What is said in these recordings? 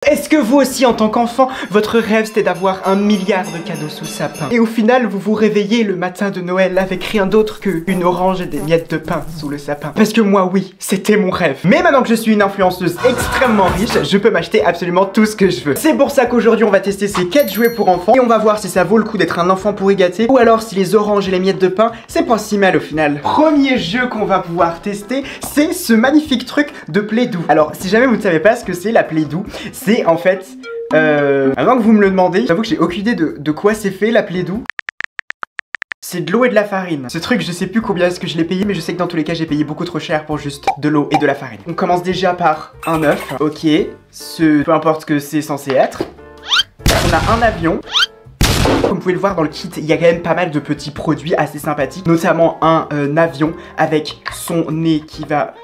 Est-ce que vous aussi, en tant qu'enfant, votre rêve c'était d'avoir 1 milliard de cadeaux sous le sapin? Et au final, vous vous réveillez le matin de Noël avec rien d'autre qu'une orange et des miettes de pain sous le sapin. Parce que moi, oui, c'était mon rêve. Mais maintenant que je suis une influenceuse extrêmement riche, je peux m'acheter absolument tout ce que je veux. C'est pour ça qu'aujourd'hui, on va tester ces 4 jouets pour enfants et on va voir si ça vaut le coup d'être un enfant pour y gâter ou alors si les oranges et les miettes de pain, c'est pas si mal au final. Premier jeu qu'on va pouvoir tester, c'est ce magnifique truc de Play-Doh. Alors, si jamais vous ne savez pas ce que c'est la Play-Doh, c'est en fait, avant que vous me le demandez, j'avoue que j'ai aucune idée de quoi c'est fait la Play-Doh. C'est de l'eau et de la farine. Ce truc, je sais plus combien est-ce que je l'ai payé, mais je sais que dans tous les cas, j'ai payé beaucoup trop cher pour juste de l'eau et de la farine. On commence déjà par un œuf. Ok, peu importe ce que c'est censé être. On a un avion. Comme vous pouvez le voir dans le kit, il y a quand même pas mal de petits produits assez sympathiques, notamment un avion avec son nez qui va...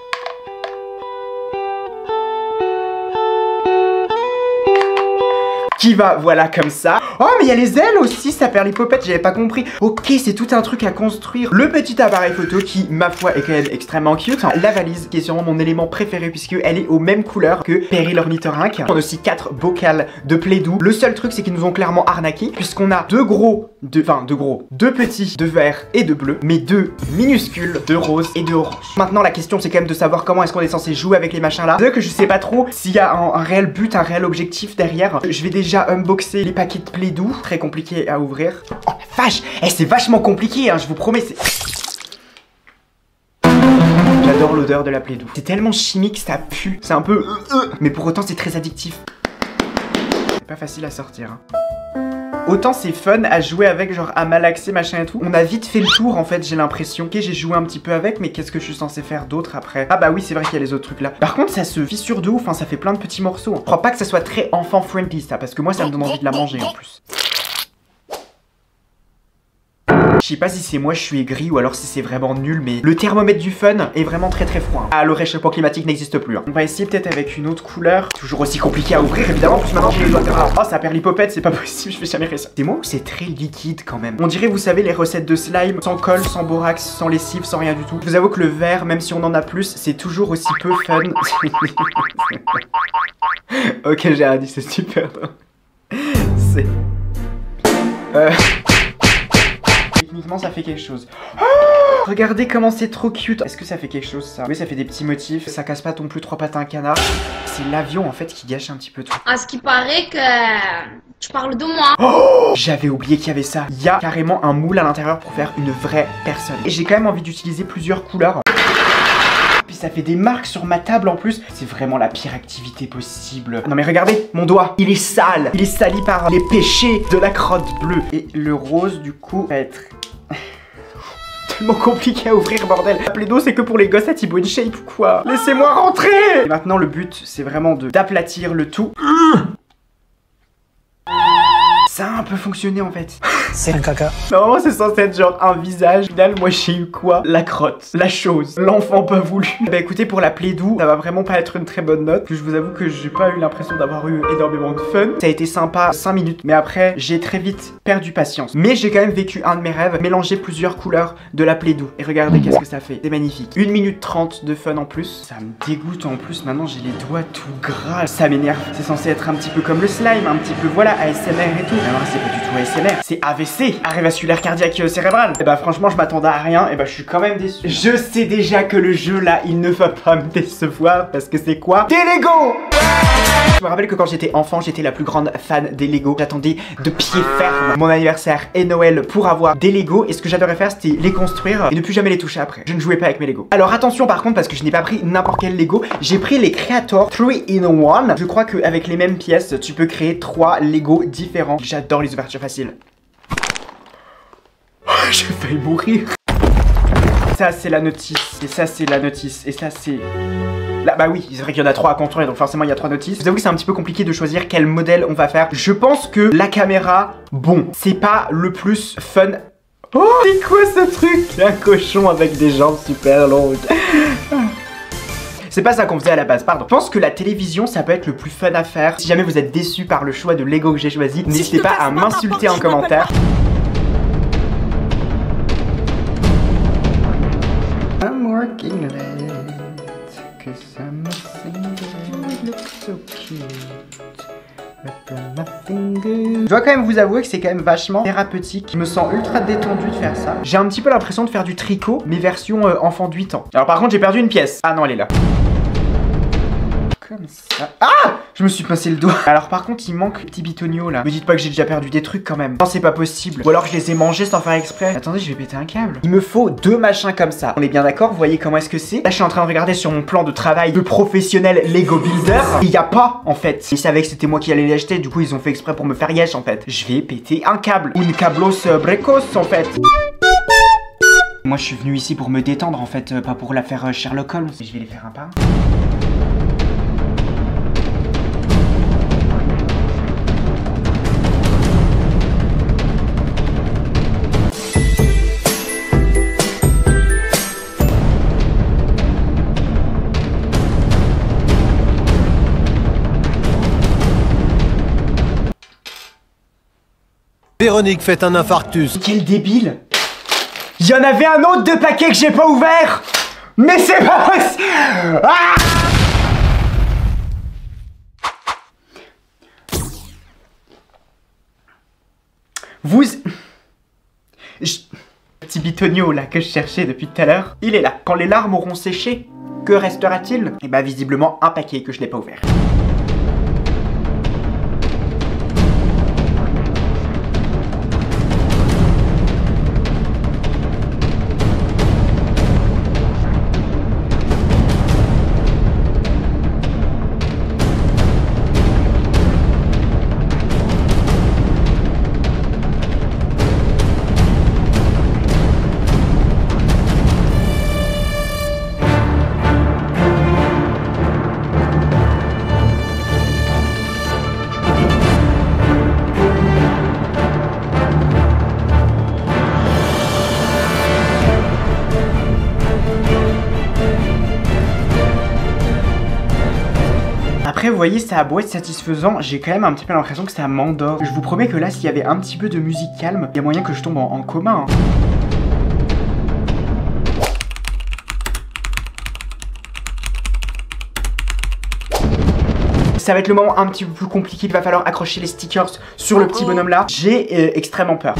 voilà, comme ça. Oh, mais il y a les ailes aussi, ça perd l'hypopète, j'avais pas compris. Ok, c'est tout un truc à construire. Le petit appareil photo qui, ma foi, est quand même extrêmement cute. La valise, qui est sûrement mon élément préféré puisque elle est aux mêmes couleurs que Perry l'ornithorynque. On a aussi 4 bocals de Play-Doh. Le seul truc, c'est qu'ils nous ont clairement arnaqué puisqu'on a deux petits de vert et de bleu, mais 2 minuscules de rose et de orange. Maintenant, la question, c'est quand même de savoir comment est-ce qu'on est censé jouer avec les machins là. C'est que je sais pas trop s'il y a un réel but, un réel objectif derrière. Je vais déjà unboxer les paquets de Play-Doh. Très compliqué à ouvrir. Oh la vache, c'est vachement compliqué, hein, je vous promets. J'adore l'odeur de la Play-Doh. C'est tellement chimique, ça pue. C'est un peu... mais pour autant, c'est très addictif. C'est pas facile à sortir. Hein. Autant c'est fun à jouer avec, genre à malaxer, machin et tout. On a vite fait le tour en fait, j'ai l'impression. Ok, j'ai joué un petit peu avec, mais qu'est-ce que je suis censé faire d'autre après? Ah bah oui, c'est vrai qu'il y a les autres trucs là. Par contre, ça se fissure de ouf, hein, ça fait plein de petits morceaux. Je crois pas que ça soit très enfant friendly ça, parce que moi ça me donne envie de la manger en plus. Je sais pas si c'est moi je suis aigri ou alors si c'est vraiment nul, mais le thermomètre du fun est vraiment très très froid. Ah, le réchauffement climatique n'existe plus. Hein. On va essayer peut-être avec une autre couleur. Toujours aussi compliqué à ouvrir évidemment, plus maintenant j'ai les doigts gras. Oh, ça perd l'hypopète, c'est pas possible, je fais jamais faire ça. C'est moi ou c'est très liquide quand même? On dirait, vous savez, les recettes de slime, sans colle, sans borax, sans lessive, sans rien du tout. Je vous avoue que le verre, même si on en a plus, c'est toujours aussi peu fun. Ok, j'ai rien dit, c'est super. C'est... Techniquement ça fait quelque chose. Oh, regardez comment c'est trop cute. Est-ce que ça fait quelque chose ça? Oui, ça fait des petits motifs. Ça casse pas non plus 3 pattes à un canard. C'est l'avion en fait qui gâche un petit peu tout. À ce qui paraît que tu parles de moi. Oh, j'avais oublié qu'il y avait ça. Il y a carrément un moule à l'intérieur pour faire une vraie personne. Et j'ai quand même envie d'utiliser plusieurs couleurs. Puis ça fait des marques sur ma table en plus. C'est vraiment la pire activité possible. Non mais regardez, mon doigt, il est sale. Il est sali par les péchés de la crotte bleue. Et le rose du coup va être... tellement compliqué à ouvrir, bordel. La Play-Doh c'est que pour les gosses à Thibaut InShape ou quoi? Laissez-moi rentrer. Et maintenant le but c'est vraiment d'aplatir le tout. Ça a un peu fonctionné en fait. C'est un caca. Normalement c'est censé être genre un visage. Au final moi j'ai eu quoi? La crotte, la chose, l'enfant pas voulu. Bah écoutez, pour la Play-Doh ça va vraiment pas être une très bonne note. Je vous avoue que j'ai pas eu l'impression d'avoir eu énormément de fun. Ça a été sympa 5 minutes, mais après j'ai très vite perdu patience. Mais j'ai quand même vécu un de mes rêves, mélanger plusieurs couleurs de la Play-Doh. Et regardez qu'est-ce que ça fait, c'est magnifique. 1 minute 30 de fun en plus. Ça me dégoûte en plus, maintenant j'ai les doigts tout gras. Ça m'énerve. C'est censé être un petit peu comme le slime, un petit peu voilà, ASMR et tout. Alors c'est pas du tout ASMR, c'est AVC, arrêt vasculaire cardiaque cérébral. Et bah franchement je m'attendais à rien, et bah je suis quand même déçu. Je sais déjà que le jeu là il ne va pas me décevoir parce que c'est quoi? Des Lego. Je me rappelle que quand j'étais enfant j'étais la plus grande fan des Lego. J'attendais de pied ferme mon anniversaire et Noël pour avoir des Lego, et ce que j'adorais faire c'était les construire et ne plus jamais les toucher après. Je ne jouais pas avec mes Lego. Alors attention par contre, parce que je n'ai pas pris n'importe quel Lego, j'ai pris les Creator 3-in-1. Je crois qu'avec les mêmes pièces tu peux créer 3 Lego différents. J'adore les ouvertures faciles. J'ai failli mourir. Ça c'est la notice, et ça c'est la notice, et ça c'est... Là, bah oui, c'est vrai qu'il y en a 3 à construire, donc forcément il y a 3 notices. Vous avouez que c'est un petit peu compliqué de choisir quel modèle on va faire. Je pense que la caméra, bon, c'est pas le plus fun. Oh, c'est quoi ce truc? C'est un cochon avec des jambes super longues. C'est pas ça qu'on faisait à la base, pardon. Je pense que la télévision, ça peut être le plus fun à faire. Si jamais vous êtes déçu par le choix de Lego que j'ai choisi, n'hésitez pas à m'insulter en commentaire. I'm working late, 'cause I'm a single, it looks so cute. Je dois quand même vous avouer que c'est quand même vachement thérapeutique. Je me sens ultra détendu de faire ça. J'ai un petit peu l'impression de faire du tricot, mais version enfant de 8 ans. Alors par contre, j'ai perdu une pièce. Ah non, elle est là. Comme ça. Ah! Je me suis pincé le doigt. Alors par contre, il manque le petit bitonio là. Me dites pas que j'ai déjà perdu des trucs quand même. Non, c'est pas possible. Ou alors je les ai mangés sans faire exprès. Attendez, je vais péter un câble. Il me faut 2 machins comme ça. On est bien d'accord? Vous voyez comment est-ce que c'est? Là, je suis en train de regarder sur mon plan de travail de professionnel Lego Builder. Il y a pas en fait. Ils savaient que c'était moi qui allais les acheter. Du coup, ils ont fait exprès pour me faire yesh en fait. Je vais péter un câble. Une cablos brecos en fait. Moi, je suis venu ici pour me détendre en fait, pas pour la faire Sherlock Holmes. Je vais les faire un par un. Véronique fait un infarctus. Quel débile! Il y en avait un autre de paquet que j'ai pas ouvert! Mais c'est pas possible! Ah! Vous... Petit bitonio là que je cherchais depuis tout à l'heure, il est là. Quand les larmes auront séché, que restera-t-il? Eh bah visiblement un paquet que je n'ai pas ouvert. Après vous voyez ça a beau être satisfaisant, j'ai quand même un petit peu l'impression que ça m'endort. Je vous promets que là s'il y avait un petit peu de musique calme, il y a moyen que je tombe en coma hein. Ça va être le moment un petit peu plus compliqué, il va falloir accrocher les stickers sur le petit bonhomme là. J'ai extrêmement peur.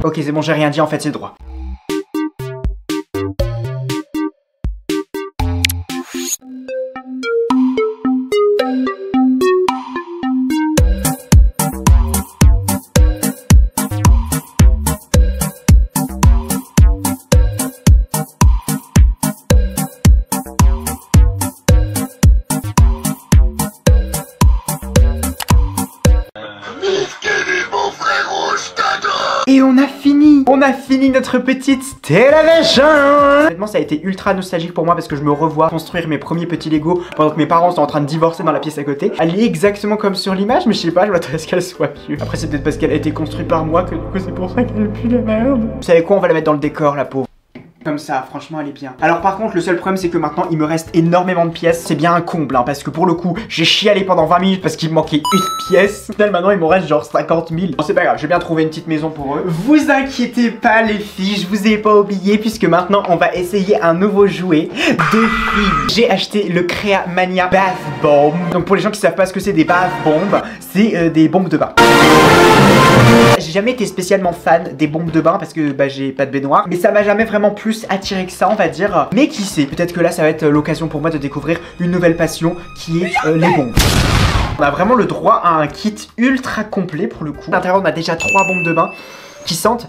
Ok, c'est bon, j'ai rien dit, en fait, c'est droit. Et on a fini! On a fini notre petite Stellavation! Honnêtement, ça a été ultra nostalgique pour moi parce que je me revois construire mes premiers petits Lego pendant que mes parents sont en train de divorcer dans la pièce à côté. Elle est exactement comme sur l'image, mais je sais pas, je m'attendais à ce qu'elle soit vieux. Après, c'est peut-être parce qu'elle a été construite par moi que du coup, c'est pour ça qu'elle pue la merde. Vous savez quoi? On va la mettre dans le décor, la pauvre. Comme ça, franchement elle est bien. Alors par contre le seul problème c'est que maintenant il me reste énormément de pièces. C'est bien un comble hein, parce que pour le coup j'ai chialé pendant 20 minutes parce qu'il me manquait une pièce. Au final maintenant il me reste genre 50 000. Bon c'est pas grave, j'ai bien trouvé une petite maison pour eux. Vous inquiétez pas les filles, je vous ai pas oublié puisque maintenant on va essayer un nouveau jouet de filles. J'ai acheté le Crea Mania Bath Bomb. Donc pour les gens qui savent pas ce que c'est des bath bombs, c'est des bombes de bain. J'ai jamais été spécialement fan des bombes de bain parce que bah j'ai pas de baignoire. Mais ça m'a jamais vraiment plus attiré que ça on va dire. Mais qui sait, peut-être que là ça va être l'occasion pour moi de découvrir une nouvelle passion qui est les bombes. On a vraiment le droit à un kit ultra complet pour le coup. À l'intérieur on a déjà 3 bombes de bain qui sentent...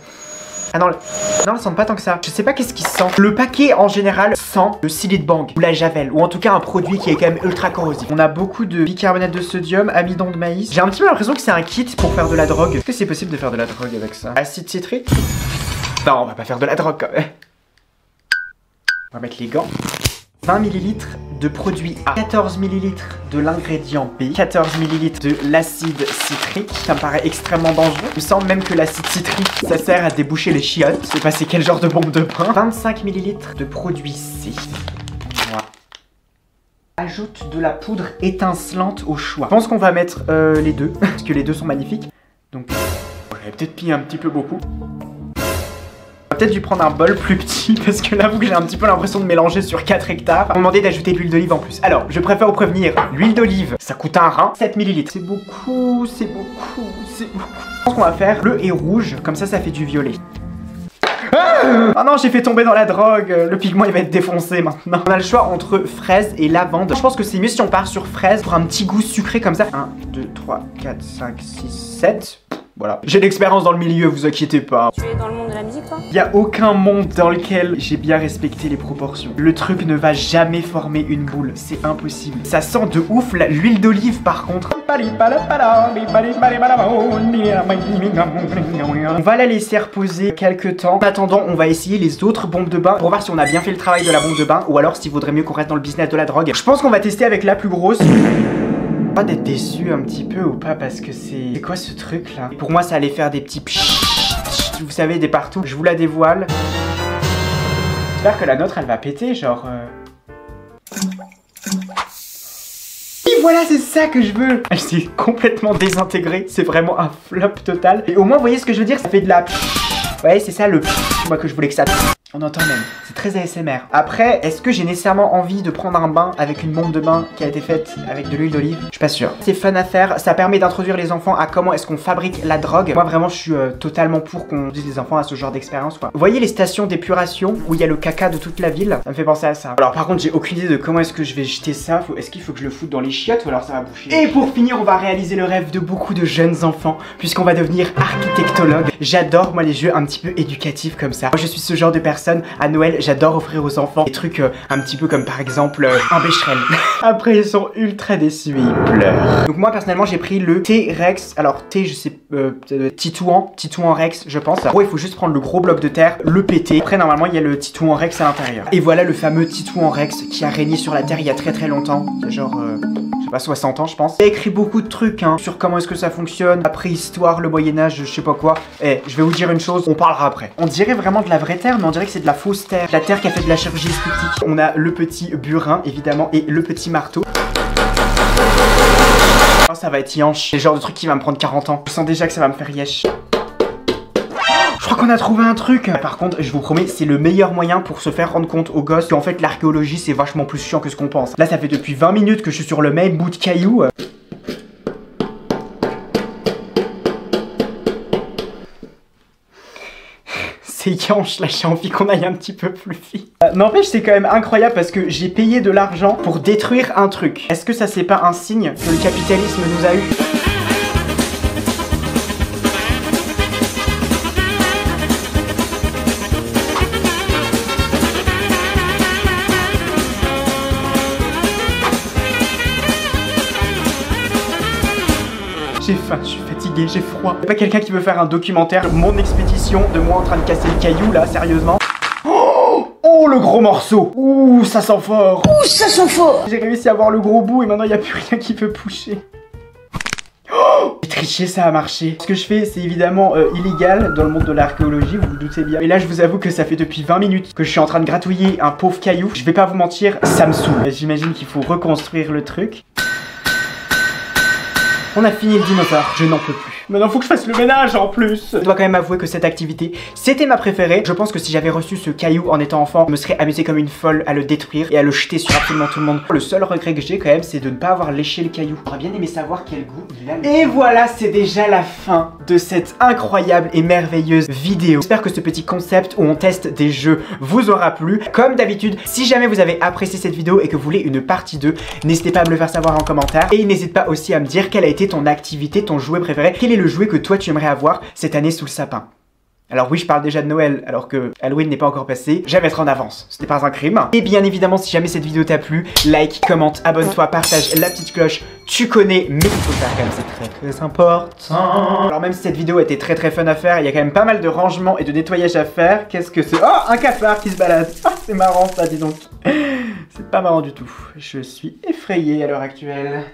Ah non, non, elles sentent pas tant que ça. Je sais pas qu'est-ce qui sent. Le paquet en général sent le Silid Bang ou la Javel, ou en tout cas un produit qui est quand même ultra corrosif. On a beaucoup de bicarbonate de sodium, amidon de maïs. J'ai un petit peu l'impression que c'est un kit pour faire de la drogue. Est-ce que c'est possible de faire de la drogue avec ça? Acide citrique? Non, on va pas faire de la drogue quand même. On va mettre les gants. 20 ml de produit A, 14 ml de l'ingrédient B, 14 ml de l'acide citrique. Ça me paraît extrêmement dangereux. Il me semble même que l'acide citrique, ça sert à déboucher les chiottes. Je sais pas c'est quel genre de bombe de bain. 25 ml de produit C. Voilà. Ajoute de la poudre étincelante au choix. Je pense qu'on va mettre les deux, parce que les deux sont magnifiques. Donc, j'avais peut-être mis un petit peu beaucoup. Peut-être dû prendre un bol plus petit parce que là, vous que j'ai un petit peu l'impression de mélanger sur 4 hectares. On m'a demandé d'ajouter de l'huile d'olive en plus. Alors, je préfère vous prévenir, l'huile d'olive, ça coûte un rein, 7 ml. C'est beaucoup, c'est beaucoup, c'est beaucoup. Je pense qu'on va faire bleu et rouge, comme ça fait du violet. Ah non, j'ai fait tomber dans la drogue. Le pigment il va être défoncé maintenant. On a le choix entre fraise et lavande. Je pense que c'est mieux si on part sur fraise pour un petit goût sucré comme ça. 1, 2, 3, 4, 5, 6, 7. Voilà. J'ai l'expérience dans le milieu, vous inquiétez pas. Tu es dans le monde de la musique, toi? Il y a aucun monde dans lequel j'ai bien respecté les proportions. Le truc ne va jamais former une boule, c'est impossible. Ça sent de ouf l'huile d'olive par contre. On va la laisser reposer quelques temps. En attendant, on va essayer les autres bombes de bain pour voir si on a bien fait le travail de la bombe de bain ou alors s'il vaudrait mieux qu'on reste dans le business de la drogue. Je pense qu'on va tester avec la plus grosse. Pas d'être déçu un petit peu ou pas parce que c'est quoi ce truc là? Pour moi ça allait faire des petits vous savez des partout. Je vous la dévoile. J'espère que la nôtre elle va péter genre Et voilà c'est ça que je veux. Elle s'est complètement désintégrée. C'est vraiment un flop total. Et au moins vous voyez ce que je veux dire, ça fait de la ouais c'est ça le moi que je voulais que ça. On entend même, c'est très ASMR. Après, est-ce que j'ai nécessairement envie de prendre un bain avec une bombe de bain qui a été faite avec de l'huile d'olive? Je suis pas sûr. C'est fun à faire, ça permet d'introduire les enfants à comment est-ce qu'on fabrique la drogue. Moi vraiment je suis totalement pour qu'on dise les enfants à ce genre d'expérience quoi. Vous voyez les stations d'épuration où il y a le caca de toute la ville? Ça me fait penser à ça. Alors par contre j'ai aucune idée de comment est-ce que je vais jeter ça. Est-ce qu'il faut que je le foute dans les chiottes ou alors ça va boucher? Et pour finir on va réaliser le rêve de beaucoup de jeunes enfants puisqu'on va devenir architectologue. J'adore moi les jeux un petit peu éducatifs comme ça. Moi je suis ce genre de personne à Noël. J'adore offrir aux enfants des trucs un petit peu comme par exemple un Becherel. Après ils sont ultra déçus, ils pleurent. Donc moi personnellement j'ai pris le T-Rex. Alors T je sais Titouan Rex je pense. Gros il faut juste prendre le gros bloc de terre, le péter. Après normalement il y a le Titouan Rex à l'intérieur. Et voilà le fameux Titouan Rex qui a régné sur la terre il y a très longtemps. C'est genre je sais pas 60 ans je pense. Il a écrit beaucoup de trucs hein, sur comment est-ce que ça fonctionne, la préhistoire, le Moyen-Âge, je sais pas quoi. Eh je vais vous dire une chose, on parlera après. On dirait vraiment de la vraie terre mais on dirait que c'est de la fausse terre. La terre qui a fait de la chirurgie esthétique. On a le petit burin évidemment et le petit marteau. Oh, ça va être yanche. C'est le genre de truc qui va me prendre 40 ans. Je sens déjà que ça va me faire yesh. Je crois qu'on a trouvé un truc. Par contre, je vous promets, c'est le meilleur moyen pour se faire rendre compte aux gosses qu'en fait l'archéologie c'est vachement plus chiant que ce qu'on pense. Là, ça fait depuis 20 minutes que je suis sur le même bout de caillou. C'est yanche, là j'ai envie qu'on aille un petit peu plus vite. N'empêche c'est quand même incroyable parce que j'ai payé de l'argent pour détruire un truc. Est-ce que ça c'est pas un signe que le capitalisme nous a eu? J'ai faim, je suis fatigué, j'ai froid. Y'a pas quelqu'un qui veut faire un documentaire, mon expédition de moi en train de casser le caillou là, sérieusement? Oh le gros morceau. Ouh ça sent fort. Ouh, ça sent fort. J'ai réussi à avoir le gros bout et maintenant il n'y a plus rien qui peut pousser. J'ai triché, ça a marché. Ce que je fais c'est évidemment illégal dans le monde de l'archéologie, vous vous doutez bien. Et là je vous avoue que ça fait depuis 20 minutes que je suis en train de gratouiller un pauvre caillou. Je vais pas vous mentir, ça me saoule. J'imagine qu'il faut reconstruire le truc. On a fini le dinosaure, je n'en peux plus. Maintenant faut que je fasse le ménage en plus. Je dois quand même avouer que cette activité, c'était ma préférée. Je pense que si j'avais reçu ce caillou en étant enfant, je me serais amusé comme une folle à le détruire et à le jeter sur absolument tout le monde. Le seul regret que j'ai quand même, c'est de ne pas avoir léché le caillou. J'aurais bien aimé savoir quel goût il a. Et voilà, c'est déjà la fin de cette incroyable et merveilleuse vidéo. J'espère que ce petit concept où on teste des jeux vous aura plu. Comme d'habitude, si jamais vous avez apprécié cette vidéo et que vous voulez une partie 2, n'hésitez pas à me le faire savoir en commentaire. Et n'hésite pas aussi à me dire quelle a été ton activité, ton jouet préféré. Quel est le jouet que toi tu aimerais avoir cette année sous le sapin? Alors oui, je parle déjà de Noël alors que Halloween n'est pas encore passé. J'aime être en avance, ce n'est pas un crime. Et bien évidemment, si jamais cette vidéo t'a plu, like, commente, abonne-toi, partage la petite cloche. Tu connais, mais il faut le faire quand même, c'est très important. Alors même si cette vidéo était très fun à faire, il y a quand même pas mal de rangement et de nettoyage à faire. Qu'est-ce que c'est? Oh, un cafard qui se balade. Ah, c'est marrant ça, dis donc. C'est pas marrant du tout. Je suis effrayé à l'heure actuelle.